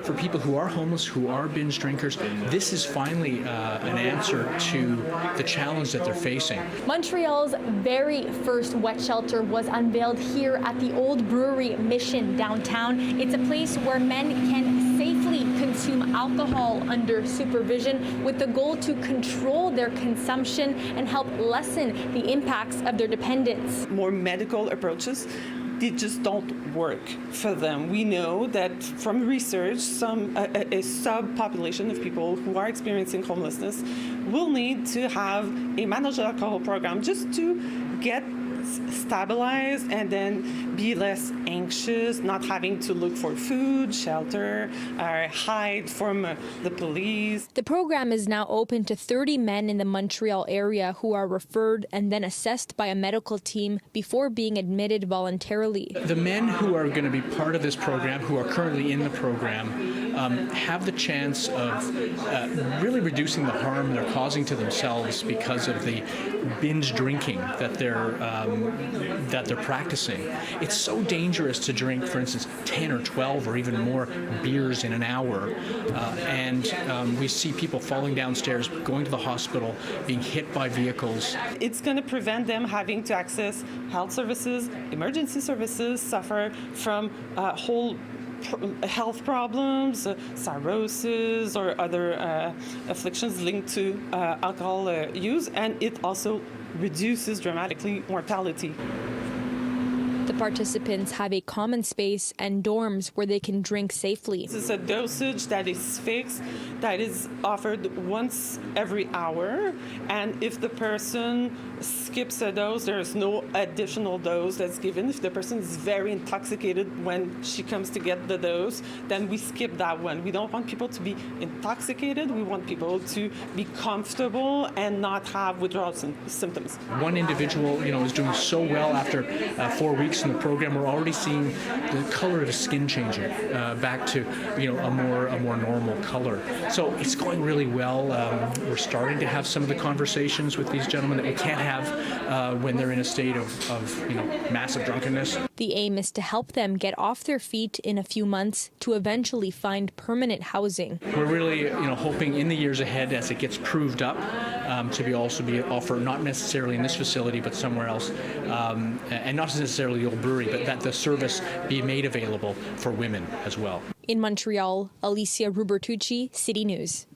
For people who are homeless, who are binge drinkers, this is finally an answer to the challenge that they're facing. Montreal's very first wet shelter was unveiled here at the Old Brewery Mission downtown. It's a place where men can safely consume alcohol under supervision with the goal to control their consumption and help lessen the impacts of their dependence. More medical approaches, they just don't work for them. We know that from research, a subpopulation of people who are experiencing homelessness will need to have a managed alcohol program just to get stabilized and then be less anxious, not having to look for food, shelter, or hide from the police. The program is now open to 30 men in the Montreal area who are referred and then assessed by a medical team before being admitted voluntarily. The men who are going to be part of this program, who are currently in the program, have the chance of really reducing the harm they're causing to themselves because of the binge drinking that they're practicing. It's so dangerous to drink, for instance, 10 or 12 or even more beers in an hour, and we see people falling downstairs, going to the hospital, being hit by vehicles. It's going to prevent them having to access health services, emergency services, suffer from whole health problems, cirrhosis, or other afflictions linked to alcohol use, and it also reduces dramatically mortality. The participants have a common space and dorms where they can drink safely. This is a dosage that is fixed, that is offered once every hour, and if the person skips a dose, there is no additional dose that's given. If the person is very intoxicated when she comes to get the dose, then we skip that one. We don't want people to be intoxicated. We want people to be comfortable and not have withdrawal symptoms. One individual, is doing so well after 4 weeks in the program. We're already seeing the color of his skin changing back to, a more normal color. So it's going really well. We're starting to have some of the conversations with these gentlemen that we can't have when they're in a state of massive drunkenness. The aim is to help them get off their feet in a few months to eventually find permanent housing. We're really, hoping in the years ahead, as it gets proved up, to also be offered not necessarily in this facility but somewhere else, and not necessarily the Old Brewery, but that the service be made available for women as well. In Montreal, Alyssia Rubertucci, City News.